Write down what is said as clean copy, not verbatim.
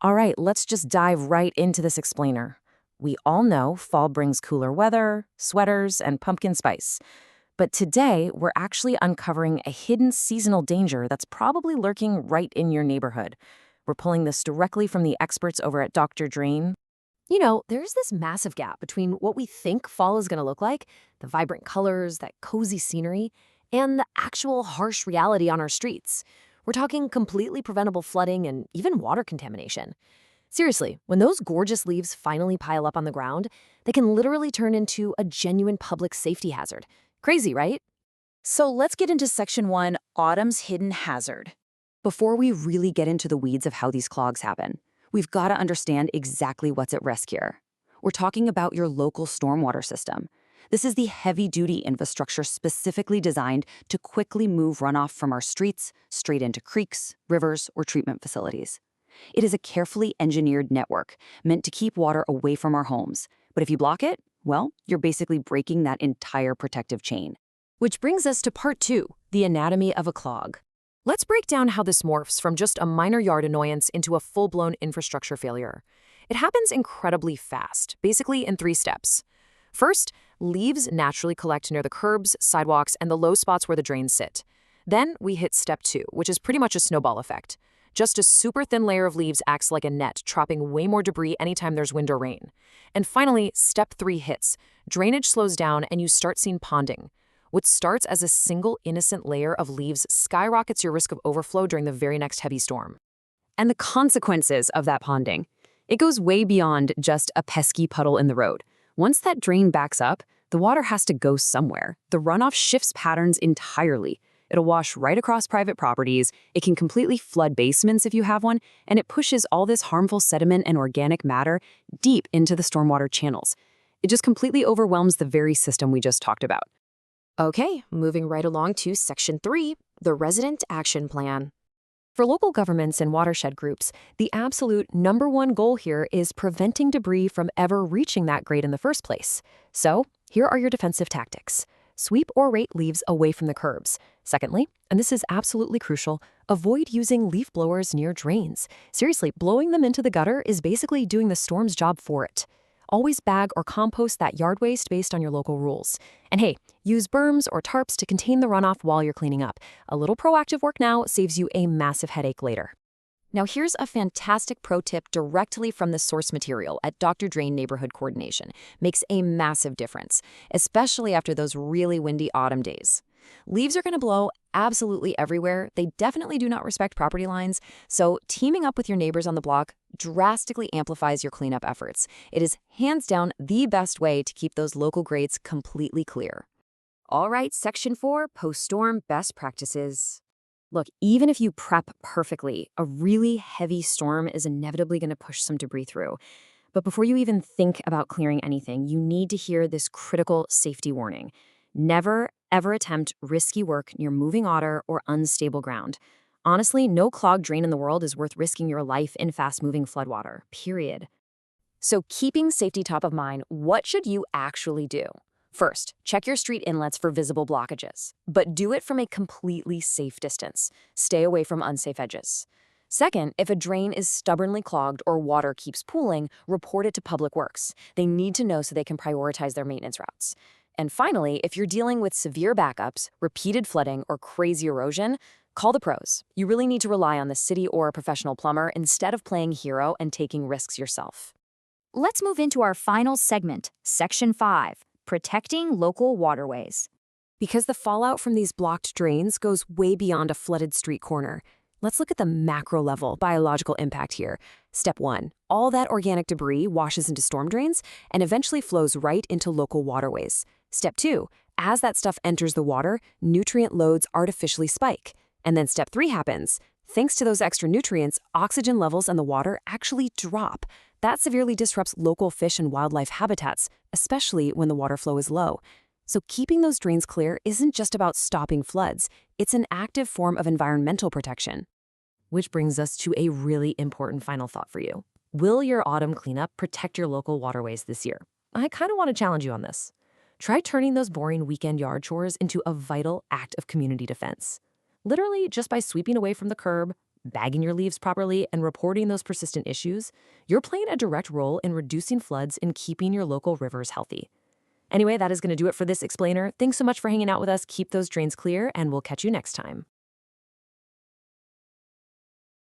All right, let's just dive right into this explainer. We all know fall brings cooler weather, sweaters, and pumpkin spice. But today, we're actually uncovering a hidden seasonal danger that's probably lurking right in your neighborhood. We're pulling this directly from the experts over at Dr. Drain. There's this massive gap between what we think fall is going to look like, the vibrant colors, that cozy scenery, and the actual harsh reality on our streets. We're talking completely preventable flooding and even water contamination. Seriously, when those gorgeous leaves finally pile up on the ground, they can literally turn into a genuine public safety hazard. Crazy, right? So let's get into Section 1, Autumn's Hidden Hazard. Before we really get into the weeds of how these clogs happen, we've got to understand exactly what's at risk here. We're talking about your local stormwater system. This is the heavy-duty infrastructure specifically designed to quickly move runoff from our streets straight into creeks, rivers, or treatment facilities. It is a carefully engineered network meant to keep water away from our homes. But if you block it, well, you're basically breaking that entire protective chain. Which brings us to part 2, the anatomy of a clog. Let's break down how this morphs from just a minor yard annoyance into a full-blown infrastructure failure. It happens incredibly fast, basically in 3 steps. First, leaves naturally collect near the curbs, sidewalks, and the low spots where the drains sit. Then we hit step 2, which is pretty much a snowball effect. Just a super thin layer of leaves acts like a net, trapping way more debris anytime there's wind or rain. And finally, step 3 hits. Drainage slows down and you start seeing ponding. What starts as a single innocent layer of leaves skyrockets your risk of overflow during the very next heavy storm. And the consequences of that ponding. It goes way beyond just a pesky puddle in the road. Once that drain backs up, the water has to go somewhere. The runoff shifts patterns entirely. It'll wash right across private properties, it can completely flood basements if you have one, and it pushes all this harmful sediment and organic matter deep into the stormwater channels. It just completely overwhelms the very system we just talked about. Okay, moving right along to Section 3, the Resident Action Plan. For local governments and watershed groups, the absolute #1 goal here is preventing debris from ever reaching that grate in the first place. So, here are your defensive tactics. Sweep or rake leaves away from the curbs. Secondly, and this is absolutely crucial, avoid using leaf blowers near drains. Seriously, blowing them into the gutter is basically doing the storm's job for it. Always bag or compost that yard waste based on your local rules. And hey, use berms or tarps to contain the runoff while you're cleaning up. A little proactive work now saves you a massive headache later. Now here's a fantastic pro tip directly from the source material at Dr. Drain Neighborhood Coordination. Makes a massive difference, especially after those really windy autumn days. Leaves are going to blow absolutely everywhere. They definitely do not respect property lines, so teaming up with your neighbors on the block drastically amplifies your cleanup efforts. It is hands down the best way to keep those local grates completely clear. All right, Section 4, post-storm best practices. Look, even if you prep perfectly, a really heavy storm is inevitably going to push some debris through. But before you even think about clearing anything, you need to hear this critical safety warning. Never, ever attempt risky work near moving water or unstable ground. Honestly, no clogged drain in the world is worth risking your life in fast-moving floodwater, period. So keeping safety top of mind, what should you actually do? First, check your street inlets for visible blockages, but do it from a completely safe distance. Stay away from unsafe edges. Second, if a drain is stubbornly clogged or water keeps pooling, report it to Public Works. They need to know so they can prioritize their maintenance routes. And finally, if you're dealing with severe backups, repeated flooding, or crazy erosion, call the pros. You really need to rely on the city or a professional plumber instead of playing hero and taking risks yourself. Let's move into our final segment, Section 5, protecting local waterways. Because the fallout from these blocked drains goes way beyond a flooded street corner. Let's look at the macro level biological impact here. Step 1, all that organic debris washes into storm drains and eventually flows right into local waterways. Step 2, as that stuff enters the water, nutrient loads artificially spike. And then step 3 happens. Thanks to those extra nutrients, oxygen levels in the water actually drop. That severely disrupts local fish and wildlife habitats, especially when the water flow is low. So keeping those drains clear isn't just about stopping floods. It's an active form of environmental protection. Which brings us to a really important final thought for you. Will your autumn cleanup protect your local waterways this year? I kind of want to challenge you on this. Try turning those boring weekend yard chores into a vital act of community defense. Literally just by sweeping away from the curb, bagging your leaves properly, and reporting those persistent issues, you're playing a direct role in reducing floods and keeping your local rivers healthy. Anyway, that is going to do it for this explainer. Thanks so much for hanging out with us. Keep those drains clear, and we'll catch you next time.